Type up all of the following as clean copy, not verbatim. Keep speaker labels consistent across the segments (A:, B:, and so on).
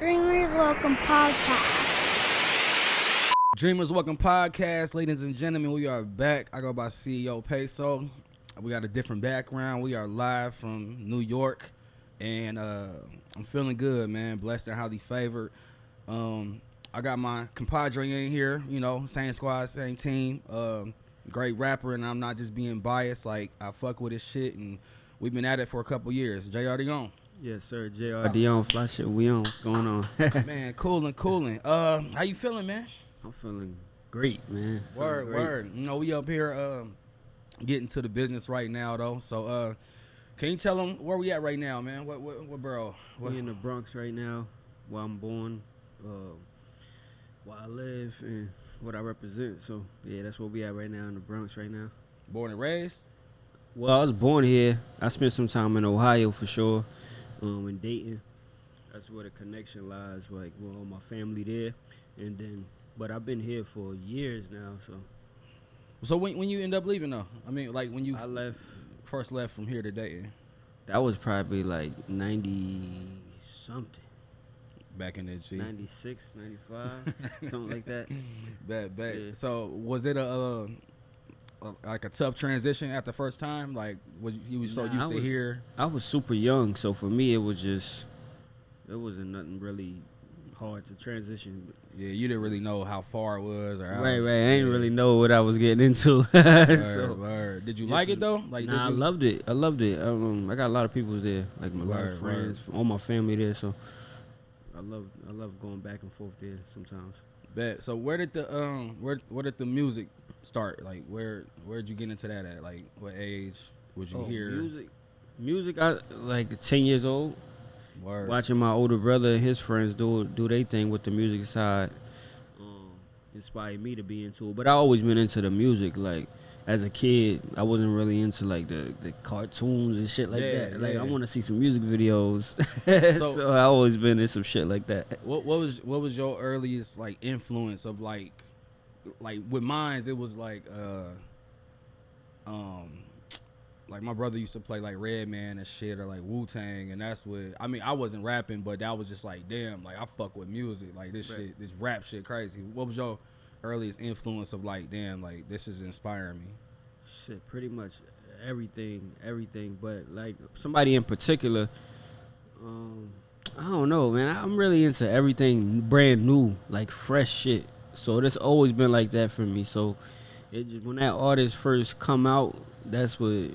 A: Dreamers Welcome Podcast.
B: Dreamers Welcome Podcast, ladies and gentlemen, we are back. I go by CEO PESO. We got a different background. We are live from New York, and I'm feeling good, man. Blessed and highly favored. I got my compadre in here, you know, same squad, same team. Great rapper, and I'm not just being biased. Like, I fuck with his shit, and we've been at it for a couple years. JayR Dion.
C: Yes, sir. JayR Dion, fly shit. We on. What's going on?
B: Man, cooling. How you feeling, man?
C: I'm feeling great, man.
B: Word. You know, we up here getting to the business right now, though. So, can you tell them where we at right now, man? What borough?
C: We in the Bronx right now, where I'm born, where I live, and what I represent. So, yeah, that's where we at right now in the Bronx right now.
B: Born and raised?
C: Well, I was born here. I spent some time in Ohio for sure, in Dayton. That's where the connection lies, like, with all my family there. And then, but I've been here for years now, so.
B: So when you end up leaving, though? I mean, like, when you
C: first
B: left from here to Dayton?
C: That was probably like 90-something.
B: Back in the G.
C: 96, 95, something like that.
B: Bet.
C: Yeah.
B: So was it a tough transition at the first time? Like, you was so used to here?
C: I was super young, so for me it wasn't nothing really hard to transition.
B: Yeah, you didn't really know how far it was or how.
C: Right. I didn't really know what I was getting into.
B: Word. Did you like it though? Like,
C: I loved it. I got a lot of people there, like a lot of friends, all my family there. So I love going back and forth there sometimes.
B: Bet. So where did the music start? Like, where'd you get into that at? Like, what age would you hear?
C: Music. I like 10 years old.
B: Word.
C: Watching my older brother and his friends do their thing with the music side inspired me to be into it. But I always been into the music. Like, as a kid, I wasn't really into like the cartoons and shit like that. Like, I want to see some music videos. So I always been in some shit like that.
B: What was your earliest like influence of like with mines? It was like my brother used to play like Redman and shit, or like Wu-Tang, and that's what I mean. I wasn't rapping, but that was just like, damn, like I fuck with music, like this shit, this rap shit crazy. What was your earliest influence of like, damn, like this is inspiring me?
C: Shit, pretty much everything, but like somebody in particular, I don't know, man. I'm really into everything brand new, like fresh shit. So that's always been like that for me. So when that artist first come out, that's what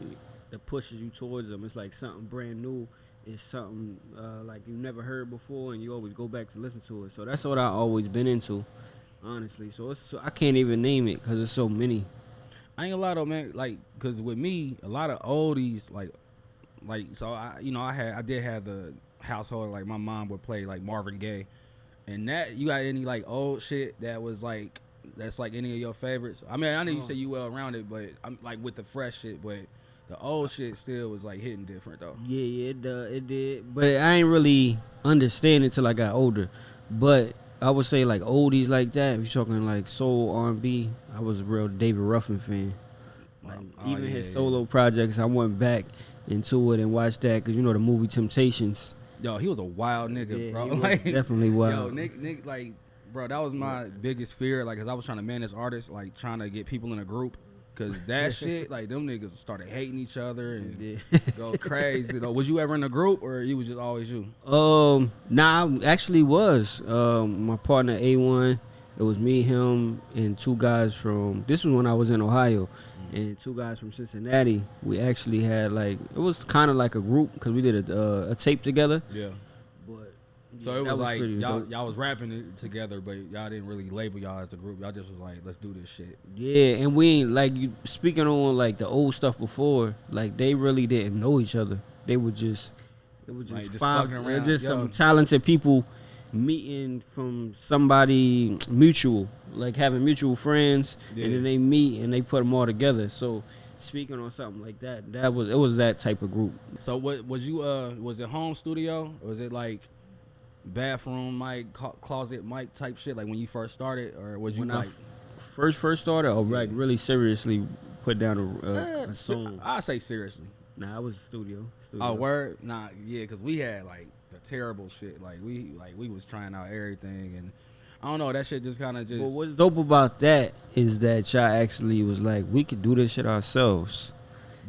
C: that pushes you towards them. It's like something brand new. It's something like you never heard before, and you always go back to listen to it. So that's what I always been into, honestly. So I can't even name it because there's so many.
B: I ain't a lot of, man, like, because with me, a lot of oldies, like so I did have the household, like my mom would play like Marvin Gaye, and that, you got any like old shit that was like, that's like any of your favorites? I mean, I know you say you well around it, but I'm like with the fresh shit, but the old shit still was like hitting different though.
C: Yeah, it did. But I ain't really understand it until I got older. But I would say like oldies like that, if you're talking like soul, R&B, I was a real David Ruffin fan. Like his solo projects, I went back into it and watched that, because you know the movie Temptations.
B: Yo, he was a wild nigga, bro.
C: He was
B: like,
C: definitely wild.
B: Yo, Nick, like, bro, that was my biggest fear, like, cause I was trying to manage artists, like trying to get people in a group, cause that shit, like, them niggas started hating each other and go crazy. Was you ever in a group, or you was just always you?
C: Nah, I actually was. My partner A1, it was me, him, and two guys from. This was when I was in Ohio, and two guys from Cincinnati. We actually had like, it was kind of like a group, because we did a tape together.
B: Yeah.
C: But
B: so it was like y'all was rapping it together, but y'all didn't really label y'all as a group. Y'all just was like, let's do this shit.
C: Yeah, and we ain't like, you speaking on like the old stuff before. Like, they really didn't know each other. They were just
B: like,
C: fucking
B: around.
C: Just some talented people meeting from somebody mutual, like having mutual friends, and then they meet and they put them all together. So speaking on something like that, it was that type of group.
B: So what was you? Was it home studio, or was it like bathroom mic, closet mic type shit? Like when you first started, or was you like
C: first started, or like really seriously put down a song?
B: I say seriously.
C: Nah, I was studio.
B: Oh, word? Nah, yeah, because we had like the terrible shit. Like we was trying out everything, and I don't know, that shit just kind of just.
C: Well, what's dope about that is that y'all actually was like, we could do this shit ourselves.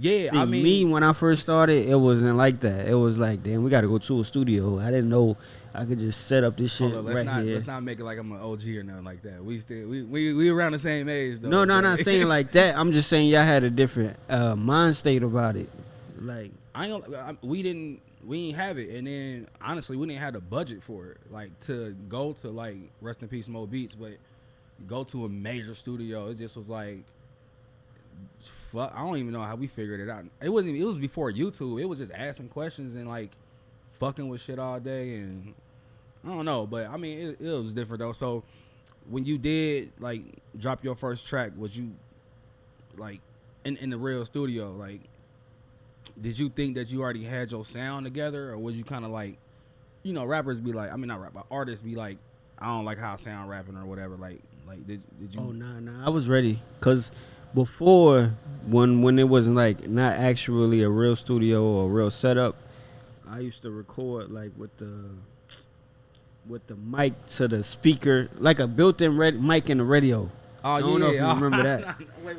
B: Yeah,
C: See,
B: I mean,
C: me when I first started, it wasn't like that. It was like, damn, we got to go to a studio. I didn't know I could just set up this shit
B: hold up,
C: right here.
B: let's not make it like I'm an OG or nothing like that. We around the same age though.
C: No, I'm not saying like that. I'm just saying y'all had a different mind state about it. Like,
B: I ain't gonna, we didn't have it, and then honestly we didn't have the budget for it, like to go to like rest in peace Mo Beats, but go to a major studio. It just was like, fuck, I don't even know how we figured it out. It was before YouTube. It was just asking questions and like fucking with shit all day, and I don't know, but I mean it was different though. So when you did like drop your first track, was you like in the real studio, like did you think that you already had your sound together, or was you kind of like, you know, rappers be like, I mean not rap, but artists be like, I don't like how I sound rapping or whatever, like did you?
C: oh nah, I was ready, cause before when it wasn't like not actually a real studio or a real setup, I used to record like with the mic to the speaker, like a built-in mic in the radio.
B: Oh,
C: I don't know if you remember that.
B: Wait.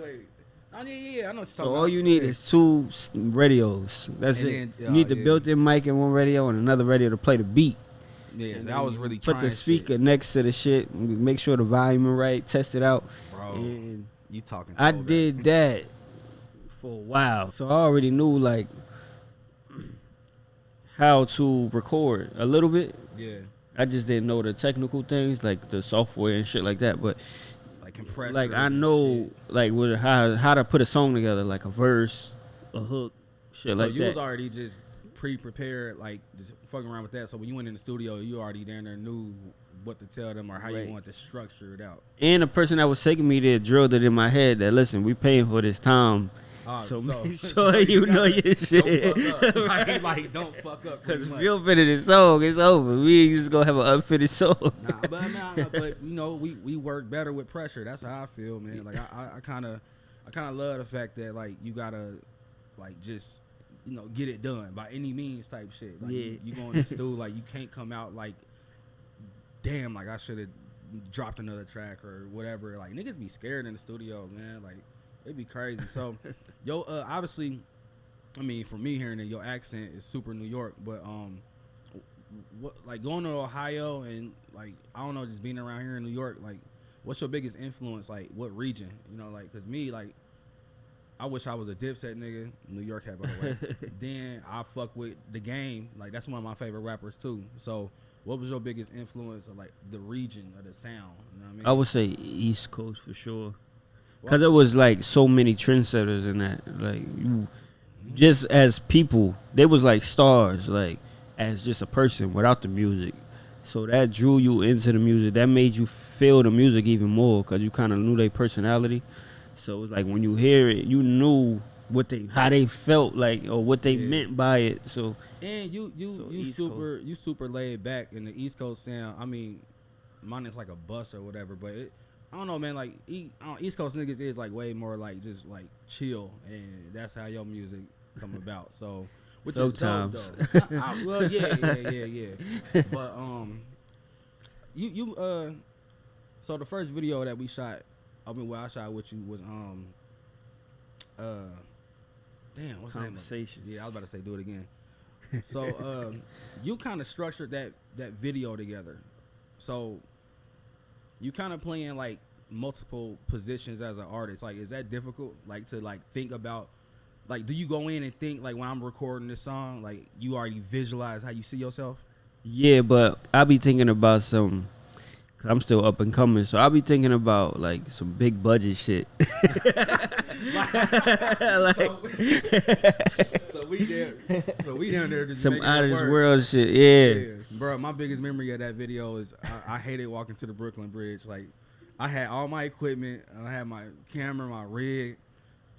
B: Oh, yeah, I know what you're talking
C: So
B: about.
C: all you need is two radios. That's
B: And
C: it.
B: then,
C: You need the built-in mic in one radio and another radio to play the beat.
B: Yeah,
C: And
B: so
C: then
B: I was
C: you
B: really
C: put
B: trying
C: the speaker
B: shit.
C: next to the shit, make sure the volume is right, test it out.
B: Bro,
C: And
B: you talking
C: I
B: throwback.
C: did that for a while, so I already knew like how to record a little bit.
B: Yeah,
C: I just didn't know the technical things like the software and shit like that. But
B: like compressors.
C: like I
B: and
C: know
B: shit.
C: like with how to put a song together, like a verse, a hook, shit
B: So
C: like
B: you
C: that.
B: was already just pre-prepared, like just fucking around with that. So when you went in the studio, you already down there knew what to tell them or how
C: Right.
B: you wanted to structure it out.
C: And the person that was taking me there drilled it in my head that listen, we paying for this time. So make sure you know your shit.
B: Don't fuck up. Right? Like don't fuck up.
C: Because
B: pretty
C: if you
B: much.
C: don't finish this song, it's over. We ain't just gonna have an unfinished song.
B: But you know, we work better with pressure. That's how I feel, man. Like I kind of love the fact that like you gotta like just, you know, get it done by any means type shit. Like
C: Yeah.
B: you go in the stew, like you can't come out like, damn, like I should have dropped another track or whatever. Like niggas be scared in the studio, man. Like it'd be crazy. So yo, obviously, I mean, for me hearing that your accent is super New York, but what like going to Ohio and like I don't know, just being around here in New York, like what's your biggest influence? Like what region? You know, like because me, like I wish I was a Dipset nigga. New York hat, by the way. Then I fuck with The Game. Like that's one of my favorite rappers too. So what was your biggest influence of like the region of the sound? You know what I mean?
C: I would say East Coast for sure. Because it was like so many trendsetters in that. Like you, just as people, they was like stars, like as just a person without the music. So that drew you into the music. That made you feel the music even more because you kind of knew their personality. So it was like when you hear it, you knew how they felt like or what they meant by it. So
B: and you super laid back in the East Coast sound. I mean, mine is like a bus or whatever, but I don't know, man. Like East Coast niggas is like way more like just like chill, and that's how your music come about. So which
C: sometimes.
B: is dope, though. Well, yeah. But you so the first video that we shot, I mean, I shot with you was damn, what's the name of it?
C: Conversations.
B: Yeah, I was about to say do it again. So you kind of structured that video together. So you kind of playing like multiple positions as an artist. Like, is that difficult? Like to like think about, like, do you go in and think like when I'm recording this song, like you already visualize how you see yourself?
C: Yeah, but I be thinking about some. Cause I'm still up and coming, so I'll be thinking about like some big budget shit.
B: So we down there just
C: some
B: making
C: out of
B: it
C: this
B: work.
C: world shit. Yeah.
B: Bro, my biggest memory of that video is I hated walking to the Brooklyn Bridge. Like, I had all my equipment, I had my camera, my rig,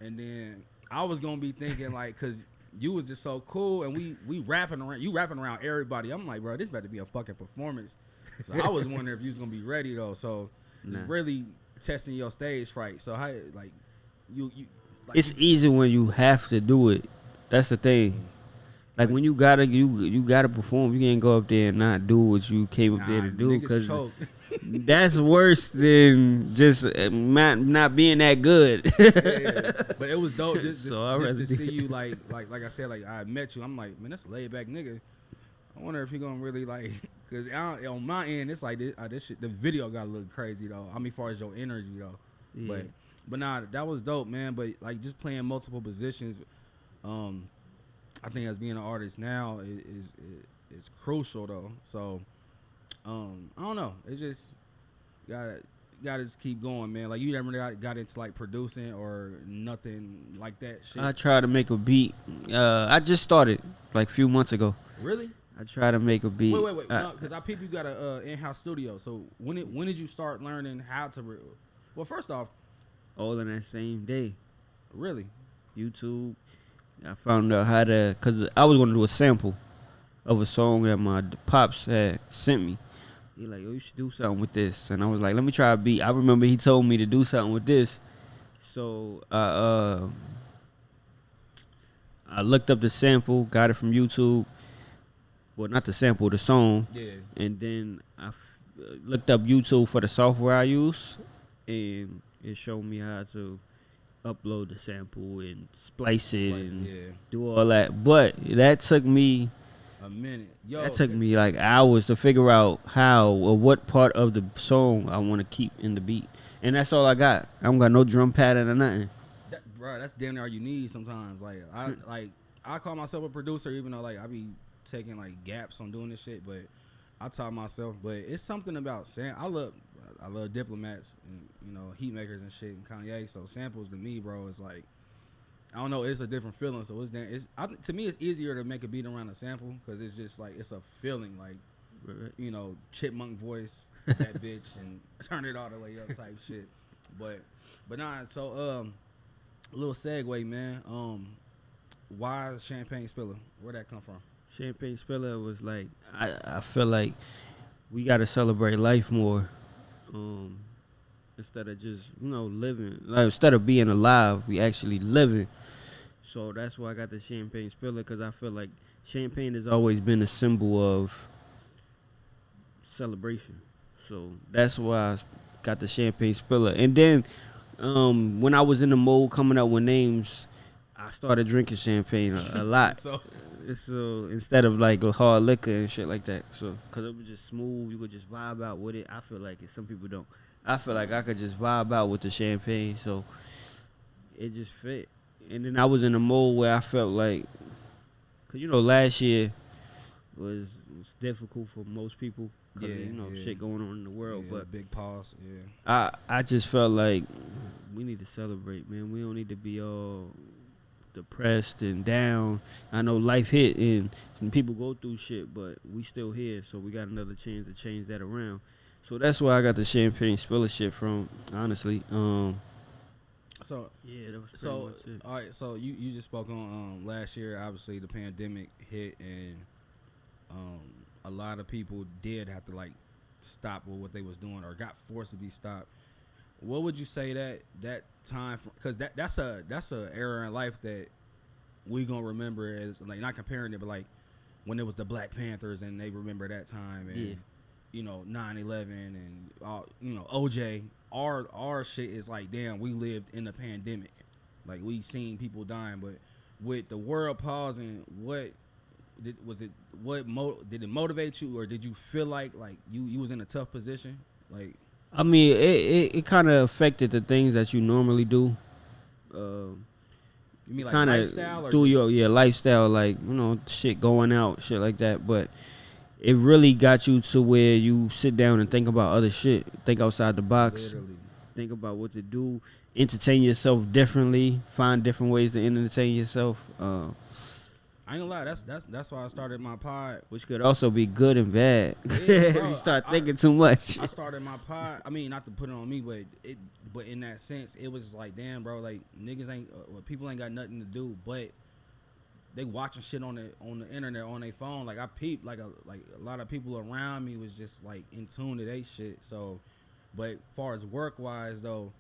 B: and then I was gonna be thinking like, cause you was just so cool, and we rapping around, you rapping around everybody. I'm like, bro, this better be a fucking performance. So I was wondering if you was gonna be ready though. So it's really testing your stage fright. So how like you like,
C: It's easy when you have to do it. That's the thing. Like when you gotta perform, you can't go up there and not do what you came up there to do,
B: niggas
C: because
B: choke.
C: that's worse than just not being that good.
B: Yeah, but it was dope just
C: So I'd
B: just
C: rather
B: to
C: do
B: see you like I said, like I met you. I'm like, man, that's a laid back nigga. I wonder if he gonna really like, cause on my end it's like this shit. The video got a little crazy though. I mean, as far as your energy though,
C: Yeah.
B: but nah, that was dope, man. But like just playing multiple positions, I think as being an artist now is crucial though. So I don't know. It's just gotta just keep going, man. Like you never got into like producing or nothing like that shit.
C: I tried to make a beat. I just started like a few months ago.
B: Really?
C: I tried to make a beat.
B: Wait. No, because I peep you got a in-house studio. So when did you start learning how to? Well, first off,
C: All in that same day.
B: really,
C: YouTube. I found out how to, cause I was gonna do a sample of a song that my pops had sent me. He like, yo, you should do something with this, and I was like, let me try a beat. I remember he told me to do something with this, so I looked up the sample, got it from YouTube. Well, not the sample, the song.
B: yeah.
C: And then I looked up YouTube for the software I use, and it showed me how to upload the sample and splice it and
B: yeah.
C: do all that. But that took me
B: A minute, yo.
C: that took me like hours to figure out how or what part of the song I want to keep in the beat. And that's all I got. I don't got no drum pattern or nothing.
B: Bro, that's damn near all you need sometimes. Like I call myself a producer, even though like I be taking like gaps on doing this shit, but I taught myself. But it's something about I love diplomats and heat makers and shit and Kanye. So samples to me, bro, is like I don't know. It's a different feeling. So to me it's easier to make a beat around a sample because it's just like it's a feeling like chipmunk voice that bitch and turn it all the way up type shit. But nah. So a little segue, man. Why Champagne Spiller? Where'd that come from?
C: Champagne Spiller was like, I feel like we got to celebrate life more, instead of just living. Like instead of being alive, we actually living. So that's why I got the Champagne Spiller, because I feel like champagne has always been a symbol of celebration. So that's why I got the Champagne Spiller. And then when I was in the mode coming up with names, I started drinking champagne a lot. So instead of like hard liquor and shit like that. So because it was just smooth, you could just vibe out with it. I feel like some people don't. I feel like I could just vibe out with the champagne. So it just fit. And then I was in a mode where I felt like, because last year was difficult for most people because shit going on in the world.
B: Yeah,
C: but
B: big pause. Yeah.
C: I just felt like we need to celebrate, man. We don't need to be all depressed and down. I know life hit and people go through shit, but we still here, so we got another chance to change that around. So that's where I got the Champagne Spiller shit from, honestly.
B: So
C: yeah, that was pretty much it.
B: All right. So you just spoke on last year. Obviously, the pandemic hit, and a lot of people did have to like stop with what they was doing or got forced to be stopped. What would you say that time? Because that's a era in life that we gonna remember as like not comparing it, but like when it was the Black Panthers and they remember that time and 9/11 and all OJ. Our shit is like damn, we lived in a pandemic, like we seen people dying, but with the world pausing, did it motivate you or did you feel like you was in a tough position like?
C: I mean, it kind of affected the things that you normally do.
B: You mean like
C: Kinda
B: lifestyle or
C: do
B: just,
C: your lifestyle, like shit going out, shit like that. But it really got you to where you sit down and think about other shit, think outside the box,
B: literally.
C: think about what to do, entertain yourself differently, find different ways to entertain yourself.
B: I ain't gonna lie, that's why I started my pod.
C: Which could also be good and bad.
B: Yeah,
C: If
B: bro,
C: you start thinking too much.
B: I started my pod. I mean, not to put it on me, but in that sense, it was like, damn, bro, like niggas people ain't got nothing to do, but they watching shit on the internet on their phone. Like I peeped, like a lot of people around me was just like in tune to they shit. So, but far as work wise though,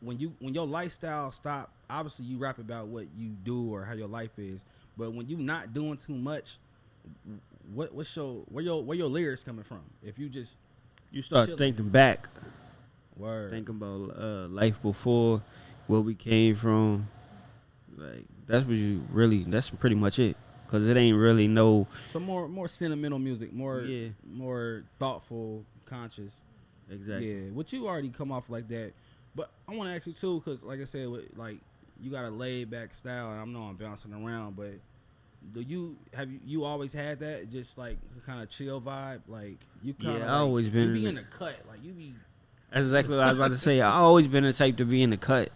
B: when your lifestyle stop, obviously you rap about what you do or how your life is. But when you not doing too much, where your lyrics coming from? If you just
C: You start
B: chilling.
C: thinking back,
B: Word.
C: think about life before, where we came from. Like that's pretty much it. Cause it ain't really no.
B: So more sentimental music,
C: Yeah.
B: more thoughtful, conscious.
C: Exactly.
B: Yeah, what you already come off like that. But I want to ask you too, cause like I said, like you got a laid back style, and I know I'm bouncing around, but have you always had that, just like kind of chill vibe, like you kind of
C: Yeah, I always been
B: you be
C: in
B: in the cut, like you be.
C: That's exactly what I was about to say. I always been the type to be in the cut.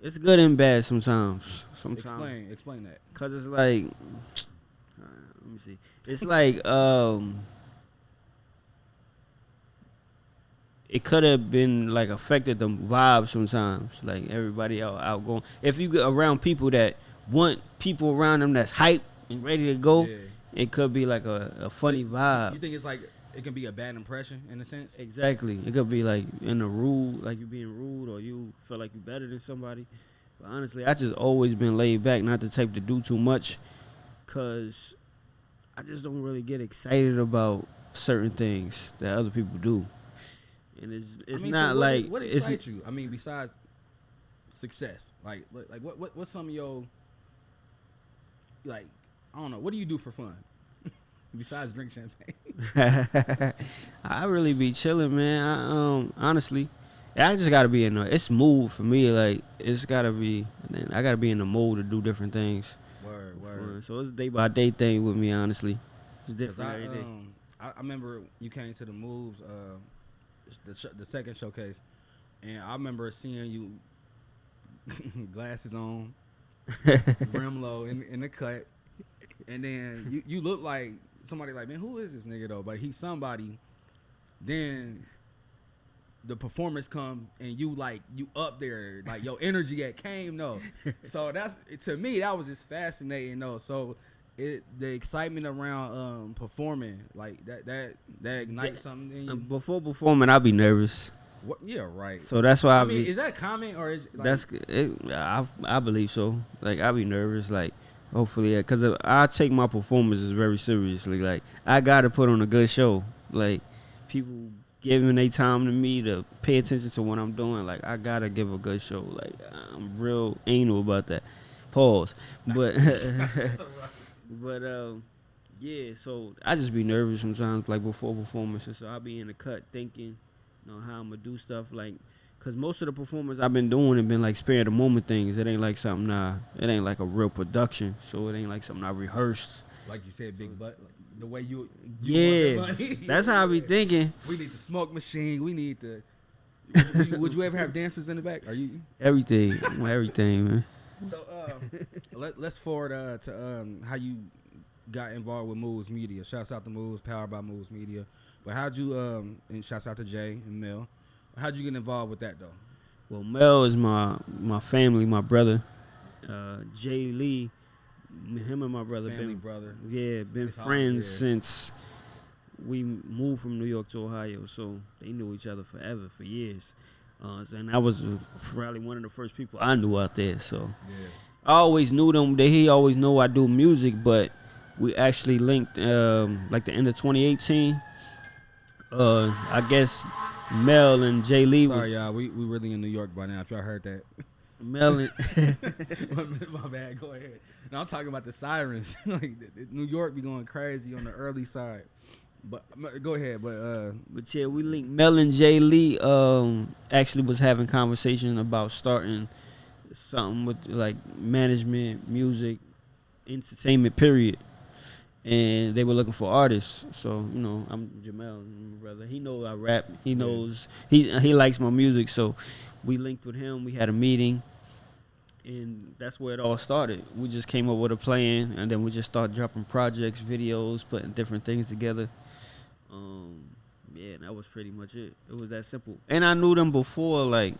C: It's good and bad sometimes.
B: Explain that.
C: Cause it's like, let me see. It's like it could have been like affected the vibe sometimes. Like everybody outgoing. If you get around people that want people around them that's hype and ready to go,
B: Yeah.
C: it could be like a funny vibe.
B: You think it's like it can be a bad impression in a sense?
C: Exactly. It could be like in a rude, like you being rude, or you feel like you better than somebody. But honestly, I just always been laid back, not the type to do too much, cause I just don't really get excited about certain things that other people do. And it's not
B: so
C: like
B: what excites you? I mean, besides success, like what's some of your, like, I don't know, what do you do for fun besides drink champagne?
C: I really be chilling, man. Honestly, I just gotta be in the. It's mood for me. Like it's gotta be. I gotta be in the mood to do different things.
B: Word.
C: So it's a day by day thing with me. Honestly, it's different every day.
B: I remember you came to the moves, the second showcase, and I remember seeing you glasses on, rim low in the cut, and then you look like somebody like, man, who is this nigga though? But he's somebody. Then the performance come and you up there, like your energy that came though. So that's, to me, that was just fascinating though. So the excitement around performing, like that ignites something in you.
C: Before performing, I'll be nervous.
B: What? Yeah, right.
C: So that's why
B: I mean, is that common or is like,
C: that's it? I believe so. Like I be nervous, like hopefully, because I take my performances very seriously. Like I gotta put on a good show. Like people giving their time to me to pay attention to what I'm doing. Like I gotta give a good show. Like I'm real anal about that. Pause. But but yeah. So I just be nervous sometimes, like before performances. So I'll be in the cut thinking, you know, how I'm gonna do stuff. Like, cause most of the performances I've been doing have been like spare the moment things. It ain't like something it ain't like a real production. So it ain't like something I rehearsed.
B: like you said, big butt. Like, the way you
C: Yeah,
B: want that money.
C: that's how I be thinking.
B: We need the smoke machine. We need the. Would you ever have dancers in the back? Are you?
C: Everything, man.
B: So let's forward to how you got involved with Moves Media. Shouts out to Moves, powered by Moves Media. But how'd you and shouts out to Jay and Mel. How'd you get involved with that though?
C: Well, Mel is my family, my brother. Jay Lee, him and my brother
B: Family
C: been
B: brother.
C: Yeah, been
B: It's hard,
C: friends
B: yeah.
C: since we moved from New York to Ohio. So they knew each other forever, for years. And I was probably one of the first people I knew out there. So
B: Yeah.
C: I always knew them. He always know I do music, but we actually linked like the end of 2018. I guess Mel and Jay Lee.
B: Sorry, y'all. We really in New York by now. If y'all heard that.
C: Mel and
B: My bad. Go ahead. No, I'm talking about the sirens. Like New York be going crazy on the early side. But go ahead.
C: But yeah, we linked. Mel and Jay Lee actually was having conversation about starting something with like management, music, entertainment, period. And they were looking for artists. So, you know, I'm Jamel, my brother. He knows I rap. He knows he likes my music. So we linked with him. We had a meeting. And that's where it all started. We just came up with a plan, and then we just started dropping projects, videos, putting different things together. Yeah, that was pretty much it. It was that simple. And I knew them before, like,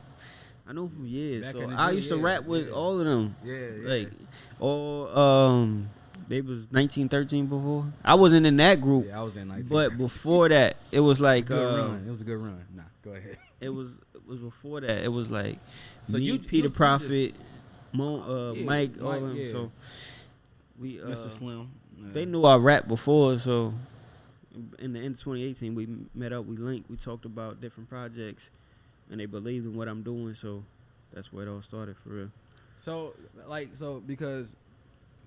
C: I knew them for years.
B: Back
C: So
B: in the
C: I
B: day,
C: used to
B: yeah,
C: rap with
B: yeah.
C: all of them.
B: Yeah.
C: Like, all, they was 1913 before. I wasn't in that group.
B: Yeah, I was in 19.
C: But before that, it was like,
B: Good run. It was a good run. Nah, go ahead.
C: It was before that. It was like
B: So
C: me,
B: you-
C: Peter
B: you
C: Prophet,
B: Yeah,
C: Mike, all
B: Mike,
C: of them.
B: yeah.
C: So we
B: Mr. Slim. Yeah.
C: they knew I rap before, so in the end of 2018 we met up, we linked, we talked about different projects, and they believed in what I'm doing, so that's where it all started for real.
B: So because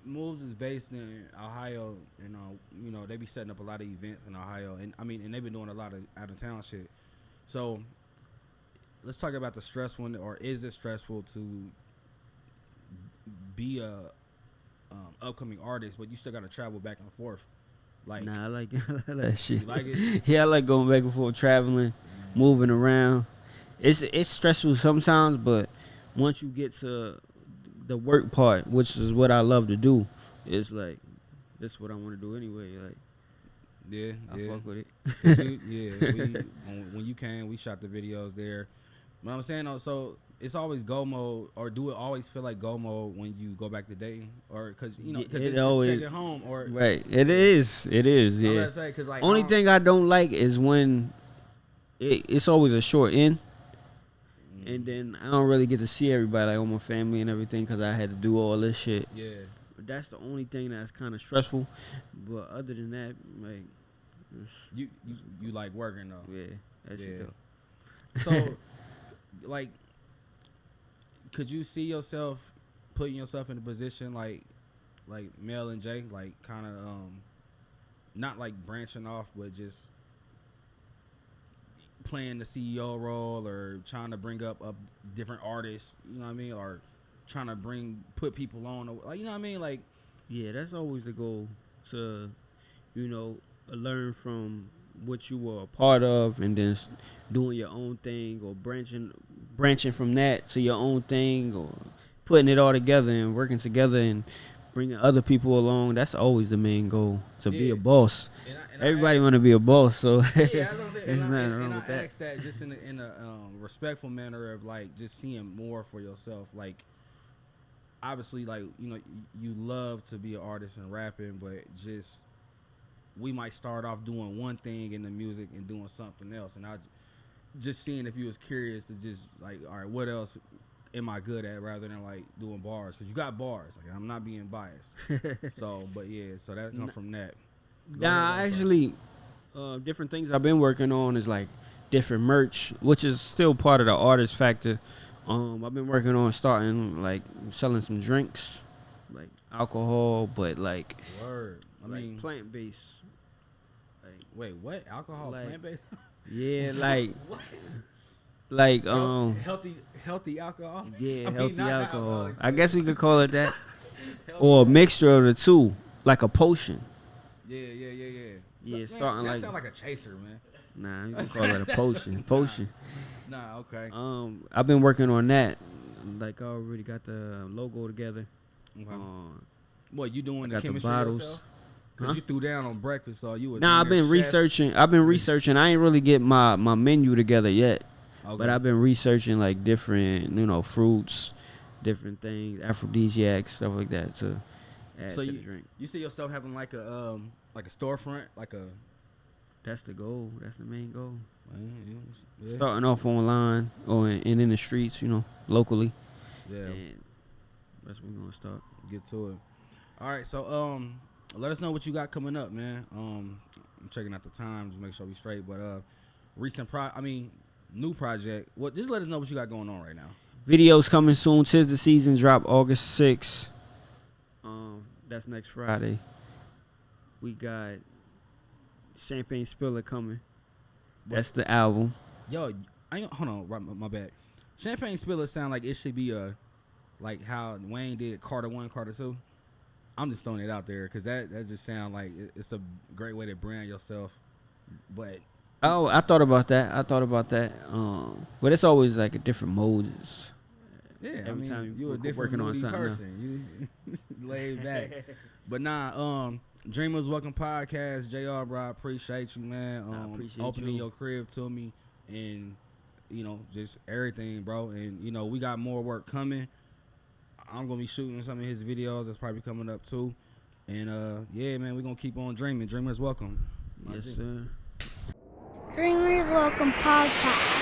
B: Moves is based in Ohio, and they be setting up a lot of events in Ohio, and and they've been doing a lot of out of town shit. So let's talk about the stressful, or is it stressful to be a upcoming artist, but you still got to travel back and forth? Like,
C: Nah, I like that shit.
B: you like it?
C: Yeah, I like going back and forth, traveling, moving around. It's stressful sometimes, but once you get to the work part, which is what I love to do, it's like this is what I want to do anyway. Like,
B: Yeah,
C: I fuck with it.
B: When you came, we shot the videos there. But I'm saying, though, so it's always go mode, or do it always feel like go mode when you go back to dating, or because it's
C: always
B: second home, or
C: right. It is.
B: I'm
C: Yeah.
B: gonna say, because like
C: Only thing I don't like is when it's always a short end, and then I don't really get to see everybody, like all my family and everything, because I had to do all this shit.
B: Yeah.
C: But that's the only thing that's kind of stressful. But other than that, like,
B: You like working though.
C: yeah, that's
B: Yeah.
C: it though.
B: So, like, could you see yourself putting yourself in a position like Mel and Jay, like kind of not like branching off, but just playing the CEO role, or trying to bring up different artists, you know what I mean, or trying to put people on, like, you know what I mean, like,
C: Yeah, that's always the goal, to, learn from what you were a part of, and then doing your own thing, or branching from that to your own thing, or putting it all together and working together and bringing other people along. That's always the main goal, to be a boss.
B: and
C: Everybody want to be a boss, so
B: yeah, that's what I'm saying.
C: there's
B: And
C: nothing
B: I
C: wrong with that.
B: ask that just in a respectful manner of like just seeing more for yourself. Like, obviously, like, you love to be an artist and rapping, but just we might start off doing one thing in the music and doing something else, and I just seeing if you was curious to just like, all right, what else am I good at, rather than like doing bars, because you got bars. Like, I'm not being biased. So that comes from that. Go
C: Nah,
B: ahead, I'm sorry.
C: actually, different things I've been working on is like different merch, which is still part of the artist factor. I've been working on starting like selling some drinks, like alcohol, but like
B: Word. I mean,
C: plant based.
B: wait, what? Alcohol,
C: like-
B: plant based?
C: Yeah, like
B: What?
C: like
B: Healthy alcohol.
C: yeah,
B: I mean,
C: healthy
B: not
C: alcohol.
B: alcoholics,
C: I guess we could call it that,
B: but
C: or a mixture of the two, like a potion.
B: Yeah.
C: Yeah,
B: Man,
C: starting
B: that
C: like-
B: sound like a chaser, man.
C: Nah, you can call it a potion. Potion.
B: Nah, okay.
C: I've been working on that. Like, I already got the logo together.
B: Okay.
C: What
B: You doing the
C: got the
B: chemistry
C: bottles.
B: yourself? Cause
C: Huh?
B: you threw down on breakfast, so you.
C: Nah, I've been researching. I ain't really get my menu together yet, but I've been researching like different, fruits, different things, aphrodisiacs, stuff like that to add
B: So
C: to the drink.
B: you see yourself having like a storefront, like a.
C: That's the goal. That's the main goal.
B: Yeah.
C: Starting off online or in the streets, locally.
B: Yeah.
C: And that's where we're gonna start.
B: Get to it. All right, so let us know what you got coming up, man. I'm checking out the time to make sure we straight, but new project. Just let us know what you got going on right now.
C: Videos coming soon. 'Tis the Season drop August 6th. That's next Friday. We got Champagne Spiller coming. That's the album.
B: Yo, hold on, right, my bad. Champagne Spiller sound like it should be like how Wayne did Carter 1, Carter 2. I'm just throwing it out there because that just sound like it's a great way to brand yourself. But
C: Oh, I thought about that. But it's always like a different modes.
B: yeah,
C: Every time
B: you a
C: we're
B: different
C: working on
B: moody
C: something else.
B: person. You laid back. But nah, Dreamers Welcome Podcast. JayR, bro, I appreciate you, man.
C: I appreciate
B: opening
C: you.
B: your crib to me, and just everything, bro. And we got more work coming. I'm gonna be shooting some of his videos that's probably coming up too. And yeah, man, we're gonna keep on dreaming. Dreamers welcome.
C: Yes, sir.
A: Dreamers Welcome Podcast.